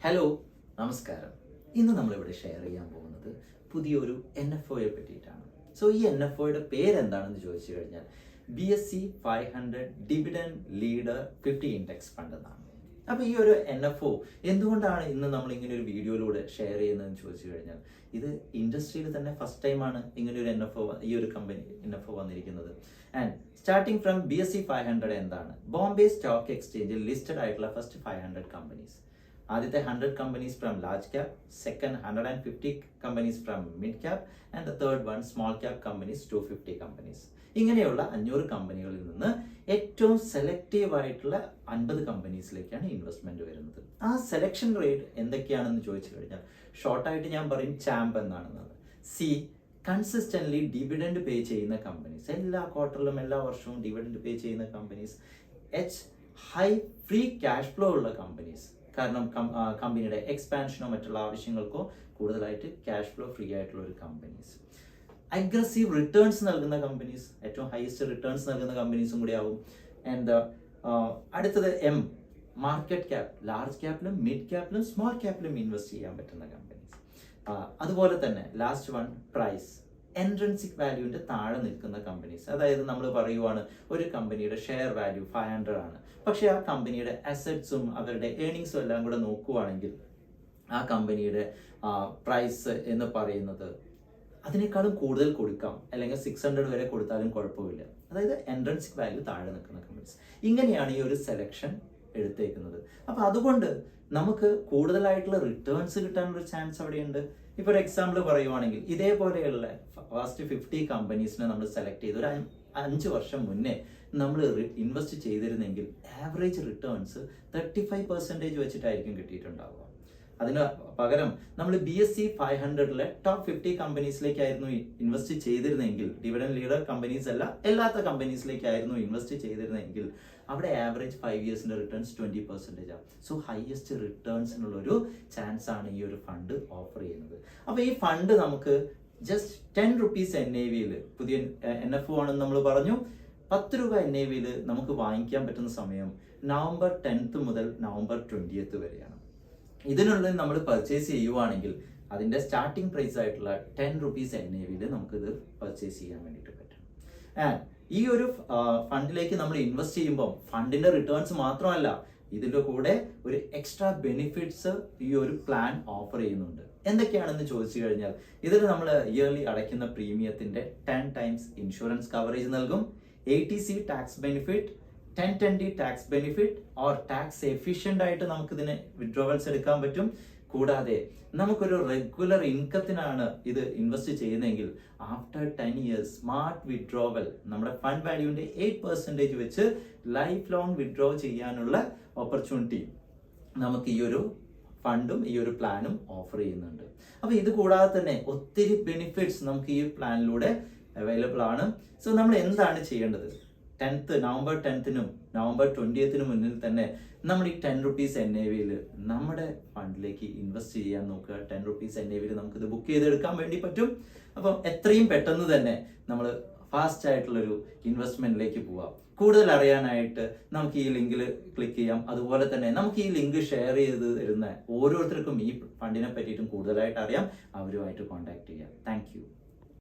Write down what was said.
Hello, നമസ്കാരം. ഇന്ന് നമ്മളിവിടെ ഷെയർ ചെയ്യാൻ പോകുന്നത് പുതിയൊരു NFOയെ പറ്റിയിട്ടാണ്. സോ ഈ NFOയുടെ പേരെന്താണെന്ന് ചോദിച്ചു കഴിഞ്ഞാൽ BSE 500 dividend leader 50 index fund എന്നാണ്. അപ്പോൾ ഈ ഒരു NFO എന്തുകൊണ്ടാണ് ഇന്ന് നമ്മൾ ഇങ്ങനെ ഒരു വീഡിയോയിലൂടെ ഷെയർ ചെയ്യുന്നതെന്ന് ചോദിച്ചു കഴിഞ്ഞാൽ ഇത് ഇൻഡസ്ട്രിയിൽ തന്നെ ഫസ്റ്റ് ടൈമാണ് ഇങ്ങനെ ഒരു ഈ ഒരു കമ്പനി NFO വന്നിരിക്കുന്നത്. ആൻഡ് സ്റ്റാർട്ടിംഗ് ഫ്രം BSE 500 എന്താണ്? ബോംബെ സ്റ്റോക്ക് എക്സ്ചേഞ്ചിൽ ലിസ്റ്റഡ് ആയിട്ടുള്ള ഫസ്റ്റ് 500 കമ്പനീസ്. ആദ്യത്തെ 100 companies from large cap, second 150 companies from mid cap, and the third one small cap companies 250 companies. ഇങ്ങനെയുള്ള 500 കമ്പനികളിൽ നിന്ന് ഏറ്റവും സെലക്റ്റീവ് ആയിട്ടുള്ള 50 കമ്പനീസിലേക്കാണ് ഇൻവെസ്റ്റ്മെന്റ് വരുന്നത്. ആ സെലക്ഷൻ റേറ്റ് എന്തൊക്കെയാണെന്ന് ചോദിച്ചു കഴിഞ്ഞാൽ ഷോർട്ടായിട്ട് ഞാൻ പറയും ചാമ്പ് എന്നാണെന്നത്. സി, കൺസിസ്റ്റന്റ്ലി ഡിവിഡൻഡ് പേ ചെയ്യുന്ന കമ്പനീസ്, എല്ലാ ക്വാർട്ടറിലും എല്ലാ വർഷവും ഡിവിഡൻഡ് പേ ചെയ്യുന്ന companies. H, high free cash flow ഉള്ള കമ്പനീസ്, കാരണം കമ്പനിയുടെ എക്സ്പാൻഷനോ മറ്റുള്ള ആവശ്യങ്ങൾക്കോ കൂടുതലായിട്ട് ക്യാഷ് ഫ്ലോ ഫ്രീ ആയിട്ടുള്ള ഒരു കമ്പനീസ്. അഗ്രസീവ് റിട്ടേൺസ് നൽകുന്ന കമ്പനീസ്, ഏറ്റവും ഹയസ്റ്റ് റിട്ടേൺസ് നൽകുന്ന കമ്പനീസും കൂടി ആവും. ആൻഡ് അടുത്തത് എം, മാർക്കറ്റ് ക്യാപ്, ലാർജ് ക്യാപ്പിലും മിഡ് ക്യാപ്പിലും സ്മോൾ ക്യാപ്പിലും ഇൻവെസ്റ്റ് ചെയ്യാൻ പറ്റുന്ന കമ്പനീസ്. അതുപോലെ തന്നെ ലാസ്റ്റ് വൺ പ്രൈസ്, എൻട്രൻസിക് വാല്യൂവിന്റെ താഴെ നിൽക്കുന്ന കമ്പനീസ്. അതായത് നമ്മൾ പറയുവാണ് ഒരു കമ്പനിയുടെ ഷെയർ വാല്യൂ 500 ആണ്, പക്ഷെ ആ കമ്പനിയുടെ അസറ്റ്സും അവരുടെ ഏർണിങ്സും എല്ലാം കൂടെ നോക്കുവാണെങ്കിൽ ആ കമ്പനിയുടെ പ്രൈസ് എന്ന് പറയുന്നത് അതിനേക്കാളും കൂടുതൽ കൊടുക്കാം, അല്ലെങ്കിൽ 600 വരെ കൊടുത്താലും കുഴപ്പമില്ല. അതായത് എൻട്രൻസിക് വാല്യൂ താഴെ നിൽക്കുന്ന കമ്പനീസ്. ഇങ്ങനെയാണ് ഈ ഒരു സെലക്ഷൻ എടുത്തേക്കുന്നത്. അപ്പൊ അതുകൊണ്ട് നമുക്ക് കൂടുതലായിട്ടുള്ള റിട്ടേൺസ് കിട്ടാനുള്ള ചാൻസ് അവിടെയുണ്ട്. ഇപ്പൊ ഒരു എക്സാമ്പിൾ പറയുവാണെങ്കിൽ ഇതേപോലെയുള്ള ഫസ്റ്റ് 50 കമ്പനീസിനെ നമ്മൾ സെലക്ട് ചെയ്ത് ഒരു 5 വർഷം മുന്നേ നമ്മൾ ഇൻവെസ്റ്റ് ചെയ്തിരുന്നെങ്കിൽ ആവറേജ് റിട്ടേൺസ് 35% വെച്ചിട്ടായിരിക്കും കിട്ടിയിട്ടുണ്ടാവുക. അതിന് പകരം നമ്മൾ BSE 500 ടോപ്പ് 50 കമ്പനീസിലേക്കായിരുന്നു ഇൻവെസ്റ്റ് ചെയ്തിരുന്നെങ്കിൽ, ഡിവിഡൻഡ് ലീഡർ കമ്പനീസ് അല്ല, എല്ലാത്ത കമ്പനീസിലേക്കായിരുന്നു ഇൻവെസ്റ്റ് ചെയ്തിരുന്നെങ്കിൽ അവിടെ ആവറേജ് 5 ഇയേഴ്സിന്റെ റിട്ടേൺസ് 20% ആണ്. സോ ഹയസ്റ്റ് റിട്ടേൺസിനുള്ള ഒരു ചാൻസ് ആണ് ഈ ഒരു ഫണ്ട് ഓഫർ ചെയ്യുന്നത്. അപ്പൊ ഈ ഫണ്ട് നമുക്ക് ജസ്റ്റ് 10 rupees NAV-യിൽ, പുതിയ NFO ആണെന്ന് നമ്മൾ പറഞ്ഞു, 10 രൂപ NAV-യിൽ നമുക്ക് വാങ്ങിക്കാൻ പറ്റുന്ന സമയം നവംബർ 10th മുതൽ നവംബർ 20th വരെയാണ്. ഇതിനുള്ളിൽ നമ്മൾ പർച്ചേസ് ചെയ്യുവാണെങ്കിൽ അതിന്റെ സ്റ്റാർട്ടിംഗ് പ്രൈസ് ആയിട്ടുള്ള 10 rupees NAV-യിൽ നമുക്കിത് പർച്ചേസ് ചെയ്യാൻ വേണ്ടിയിട്ട് പറ്റും. ആൻഡ് ഈ ഒരു ഫണ്ടിലേക്ക് നമ്മൾ ഇൻവെസ്റ്റ് ചെയ്യുമ്പോൾ ഫണ്ടിന്റെ റിട്ടേൺസ് മാത്രമല്ല, ഇതിന്റെ കൂടെ ഒരു എക്സ്ട്രാ ബെനിഫിറ്റ്സ് ഈ ഒരു പ്ലാൻ ഓഫർ ചെയ്യുന്നുണ്ട്. എന്തൊക്കെയാണെന്ന് ചോദിച്ചു കഴിഞ്ഞാൽ ഇതിൽ നമ്മൾ ഇയർലി അടയ്ക്കുന്ന പ്രീമിയത്തിന്റെ 10 times ഇൻഷുറൻസ് കവറേജ് നൽകും, ATC tax benefit, 1020 tax benefit or tax efficient ആയിട്ട് നമുക്ക് ഇതിനെ വിഡ്രോവൽസ് എടുക്കാൻ പറ്റും. കൂടാതെ നമുക്കൊരു റെഗുലർ ഇൻകത്തിനാണ് ഇത് ഇൻവെസ്റ്റ് ചെയ്യുന്നതെങ്കിൽ ആഫ്റ്റർ 10 years സ്മാർട്ട് വിഡ്രോവൽ, നമ്മുടെ ഫണ്ട് വാല്യൂവിന്റെ 8% വെച്ച് ലൈഫ് ലോങ് വിഡ്രോ ചെയ്യാനുള്ള ഓപ്പർച്യൂണിറ്റി നമുക്ക് ഈ ഒരു ഫണ്ടും ഈ ഒരു പ്ലാനും ഓഫർ ചെയ്യുന്നുണ്ട്. അപ്പൊ ഇത് കൂടാതെ തന്നെ ഒത്തിരി ബെനിഫിറ്റ്സ് നമുക്ക് ഈ പ്ലാനിലൂടെ അവൈലബിൾ ആണ്. സോ നമ്മൾ എന്താണ് ചെയ്യേണ്ടത്? നവംബർ 10th നവംബർ 20th മുന്നിൽ തന്നെ നമ്മൾ ഈ 10 rupees NAV-യിൽ നമ്മുടെ ഫണ്ടിലേക്ക് ഇൻവെസ്റ്റ് ചെയ്യാൻ നോക്കുക. 10 rupees NAV-യിൽ നമുക്കിത് ബുക്ക് ചെയ്തെടുക്കാൻ വേണ്ടി പറ്റും. അപ്പം എത്രയും പെട്ടെന്ന് തന്നെ നമ്മൾ ഫാസ്റ്റ് ആയിട്ടുള്ളൊരു ഇൻവെസ്റ്റ്മെന്റിലേക്ക് പോവാം. കൂടുതൽ അറിയാനായിട്ട് നമുക്ക് ഈ ലിങ്കിൽ ക്ലിക്ക് ചെയ്യാം. അതുപോലെ തന്നെ നമുക്ക് ഈ ലിങ്ക് ഷെയർ ചെയ്ത് തരുന്ന ഓരോരുത്തർക്കും ഈ ഫണ്ടിനെ പറ്റിയിട്ടും കൂടുതലായിട്ട് അറിയാം, അവരുമായിട്ട് കോൺടാക്ട് ചെയ്യാം. Thank you.